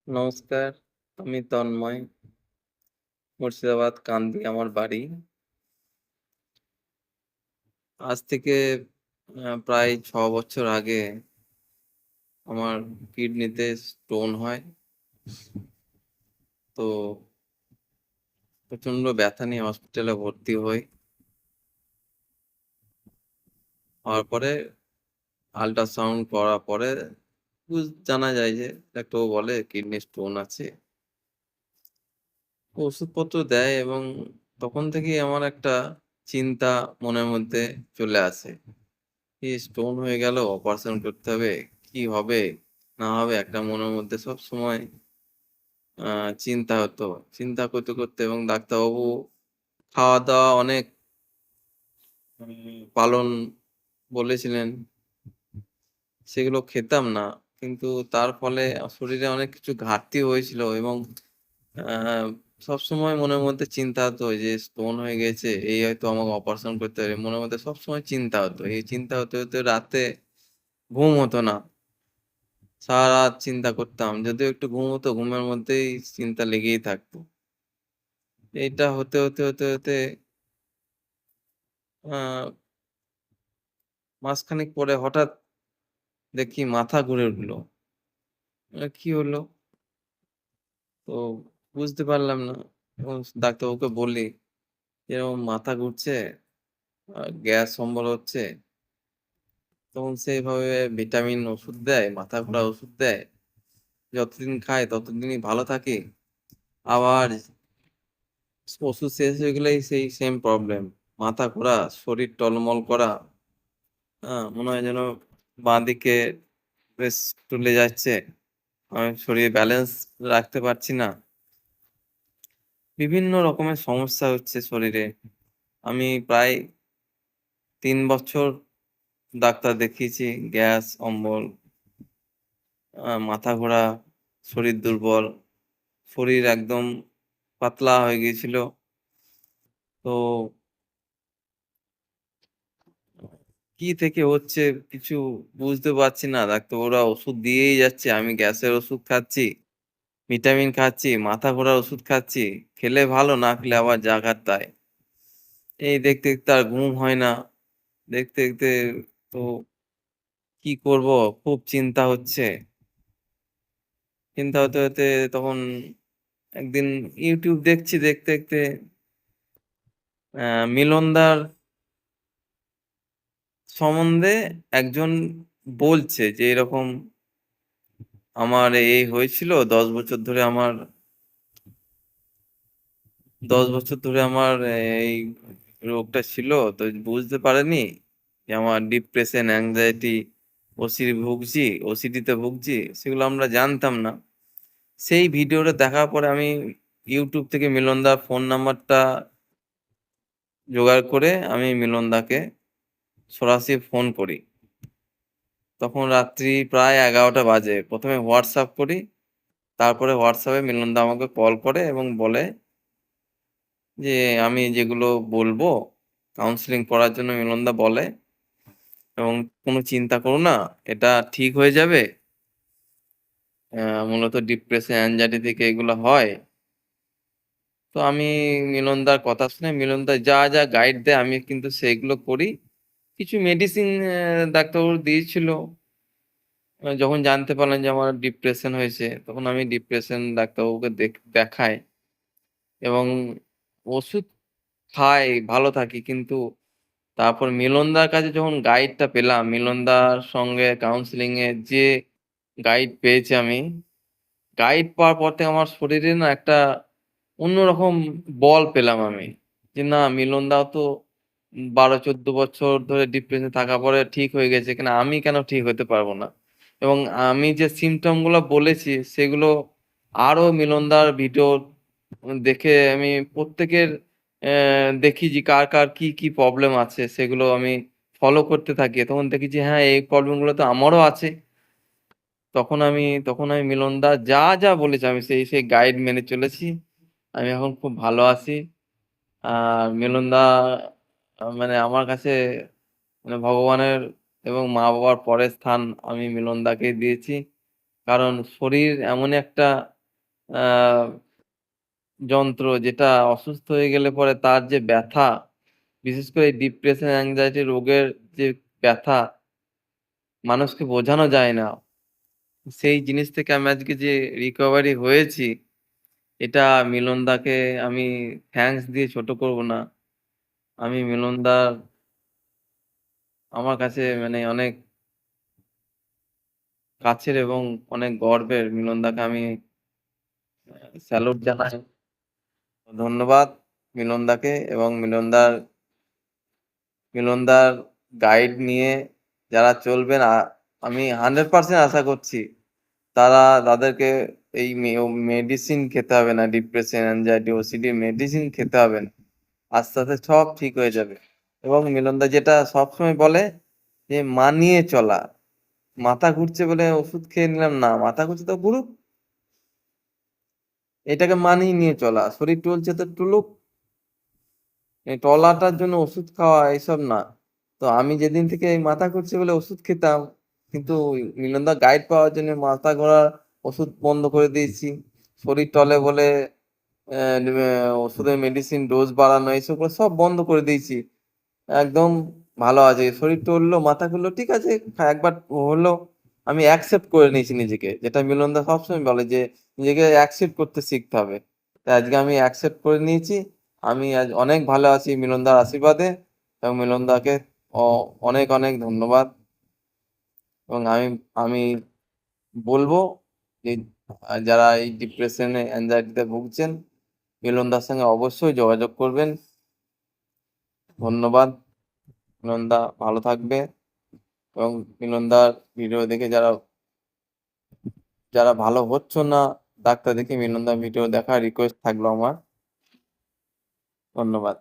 নমস্কার, আমি তন্ময়। মুর্শিদাবাদ কান্দি আমার বাড়ি। আজ থেকে প্রায় ৬ বছর আগে আমার কিডনিতে স্টোন হয়। তো প্রচন্ড ব্যথা নিয়ে হসপিটালে ভর্তি হই। হওয়ার পরে আল্ট্রাসাউন্ড করার পরে জানা যায় যে ডাক্তারবাবু বলে কিডনি স্টোন আছে। ওষুধপত্র দেয় এবং তখন থেকেই আমার একটা চিন্তা মনের মধ্যে চলে আসে। স্টোন হয়ে গেল, অপারেশন করতে হবে। কি হবে না হবে একটা মনের মধ্যে সবসময় আ চিন্তা হতো। চিন্তা করতে, করতে এবং ডাক্তারবাবু খাওয়া-দাওয়া অনেক পালন বলেছিলেন। সেগুলো খেতাম না। কিন্তু তার ফলে শরীরে অনেক কিছু ঘাটতি হয়েছিল এবং আ সবসময় মনের মধ্যে চিন্তা হতো যে স্টোন হয়ে গেছে, এই হয়তো আমাকে অপারেশন করতে হবে। মনের মধ্যে সবসময় চিন্তা হতো। এই চিন্তা হতে, হতে রাতে ঘুম হতো না। সারারাত চিন্তা করতাম। যদিও একটু ঘুম হতো, ঘুমের মধ্যেই চিন্তা লেগেই থাকতো। এইটা হতে, হতে, হতে, হতে আ মাসখানেক পরে হঠাৎ দেখি মাথা ঘুরে উঠল। কি হলো? তো বুঝতে পারলাম না। এবং ডাক্তারবাবুকে বলি, এরকম মাথা ঘুরছে, গ্যাস অম্বল হচ্ছে। তখন সে এভাবে ভিটামিন ওষুধ দেয়, মাথা ঘোরার ওষুধ দেয়। যতদিন খাই ততদিনই ভালো থাকি। আবার ওষুধ শেষ হয়ে গেলেই সেই সেম প্রবলেম। মাথা ঘোরা, শরীর টলমল করা, মনে হয় যেন বাঁদিকে বেশ চলে যাচ্ছে। আমি শরীরে ব্যালেন্স রাখতে পারছি না। বিভিন্ন রকমের সমস্যা হচ্ছে শরীরে। আমি প্রায় ৩ বছর ডাক্তার দেখিয়েছি। গ্যাস, অম্বল, মাথা ঘোরা, শরীর দুর্বল, শরীর একদম পাতলা হয়ে গিয়েছিল। তো কি থেকে হচ্ছে কিছু বুঝতে পারছি না। ডাক্তারবাবুরা ওষুধ দিয়েই যাচ্ছে। আমি গ্যাসের ওষুধ খাচ্ছি, ভিটামিন খাচ্ছি, মাথা ঘোরার ওষুধ খাচ্ছি। খেলে ভালো, না খেলে আবার যার তাই। এই দেখতে, দেখতে আর ঘুম হয় না। দেখতে, দেখতে তো কি করব? খুব চিন্তা হচ্ছে। চিন্তা হতে, হতে তখন একদিন YouTube দেখছি, দেখতে, দেখতে মিলন দার সম্বন্ধে একজন বলছে যে এরকম আমার এই হয়েছিল ১০ বছর ধরে আমার এই রোগটা ছিল। তো বুঝতে পারেনি যে আমার ডিপ্রেশন, অ্যাংজাইটি, ওসিডি তে ভুগছি। সেগুলো আমরা জানতাম না। সেই ভিডিওটা দেখার পরে আমি YouTube থেকে মিলন দার ফোন নাম্বারটা জোগাড় করে আমি মিলন দাকে সরাসরি ফোন করি। তখন রাত্রি প্রায় ১১টা বাজে। ১ম এ WhatsApp করি। তারপরে WhatsApp এ মিলন দা আমাকে কল করে এবং বলে যে আমি যেগুলো বলবো কাউন্সেলিং করার জন্য মিলনদা বলে এবং "কোনো চিন্তা করো না, এটা ঠিক হয়ে যাবে। মূলত ডিপ্রেশন, অ্যাংজাইটি থেকে এগুলো হয়।" তো আমি মিলনদার কথা শুনে মিলনদা যা, যা গাইড দেয় আমি কিন্তু সেগুলো করি। কিছু মেডিসিন ডাক্তারবাবু দিয়েছিল। যখন জানতে পারলাম যে আমার ডিপ্রেশন হয়েছে, তখন আমি ডিপ্রেশন ডাক্তারবাবুকে দেখাই এবং ওষুধ খাই, ভালো থাকি। কিন্তু তারপর মিলনদার কাছে যখন গাইডটা পেলাম, মিলনদার সঙ্গে কাউন্সেলিং এর যে গাইড পেয়েছি আমি, গাইড পাওয়ার পর থেকে আমার শরীরে না একটা অন্যরকম বল পেলাম আমি। যে না মিলনদাও তো ১২-১৪ বছর ধরে ডিপ্রেশন থাকার পরে ঠিক হয়ে গেছে। কিন্তু আমি কেন ঠিক হতে পারব না? এবং আমি যে সিম্পটম গুলা বলেছি সেগুলো আরো মিলনদার ভিডিও দেখে আমি প্রত্যেকের দেখি যে কার, কার কি, কি প্রবলেম আছে সেগুলো আমি ফলো করতে থাকি। তখন দেখি যে হ্যাঁ, এই প্রবলেম গুলো তো আমারও আছে। তখন আমি মিলনদা যা, যা বলেছে আমি সেই গাইড মেনে চলেছি। আমি এখন খুব ভালো আছি। আর মিলনদা মানে আমার কাছে মানে ভগবানের এবং মা-বাবার পরের স্থান আমি মিলনদাকেই দিয়েছি। কারণ শরীর এমন একটা আ যন্ত্র যেটা অসুস্থ হয়ে গেলে পরে তার যে ব্যথা, বিশেষ করে ডিপ্রেশন, অ্যাংজাইটি রোগের যে ব্যথা মানুষকে বোঝানো যায় না। সেই জিনিস থেকে আমি আজকে যে রিকভারি হয়েছি, এটা মিলনদাকে আমি থ্যাংকস দিয়ে ছোট করব না। আমি মিলনদা আমার কাছে মানে অনেক কাছের এবং অনেক গর্বের। মিলনদাকে আমি স্যালুট জানাই। ধন্যবাদ মিলনদাকে এবং মিলনদার গাইড নিয়ে যারা চলবেন আমি 100% আশা করছি তাদেরকে এই মেডিসিন খেতে হবে না। ডিপ্রেশন, অ্যাংজাইটি, ওসিডি মেডিসিন খেতে হবে না। আস্তে, আস্তে সব ঠিক হয়ে যাবে। এবং মিলনদা যেটা সবসময় বলে যে মানিয়ে চলা। মাথা ঘুরছে বলে ওষুধ খেয়ে নিলাম না। মাথা ঘুরছে তো ঘুরুক। এটাকে মানিয়ে নিয়ে চলা। শরীর টলছে তো টুলুক। এই টলাটার জন্য ওষুধ খাওয়া এসব না। তো আমি যেদিন থেকে এই মাথা ঘুরছে বলে ওষুধ খেতাম, কিন্তু মিলনদা গাইড পাওয়ার জন্য মাথা ঘোরার ওষুধ বন্ধ করে দিয়েছি। শরীর টলে বলে ওষুধের মেডিসিন ডোজ বাড়ানো এইসবগুলো সব বন্ধ করে দিয়েছি। একদম ভালো আছে। শরীর টললো, মাথা ঘুরলো, ঠিক আছে। একবার হলো, আমি অ্যাকসেপ্ট করে নিয়েছি নিজেকে। যেটা মিলনদা সবসময় বলে যে নিজেকে অ্যাকসেপ্ট করতে শিখতে হবে। তাই আজকে আমি অ্যাকসেপ্ট করে নিয়েছি। আমি আজ অনেক ভালো আছি মিলনদার আশীর্বাদে এবং মিলনদাকে অনেক, অনেক ধন্যবাদ। এবং আমি আমি বলব যে যারা এই ডিপ্রেশনে, অ্যাংজাইটিতে ভুগছেন, মিলনদার সঙ্গে অবশ্যই যোগাযোগ করবেন। ধন্যবাদ। মিলনদা ভালো থাকবে এবং মিলনদার ভিডিও দেখে যারা ভালো হচ্ছ না, ডাক্তার দেখিয়ে মিলনদার ভিডিও দেখার রিকোয়েস্ট থাকলো আমার। ধন্যবাদ।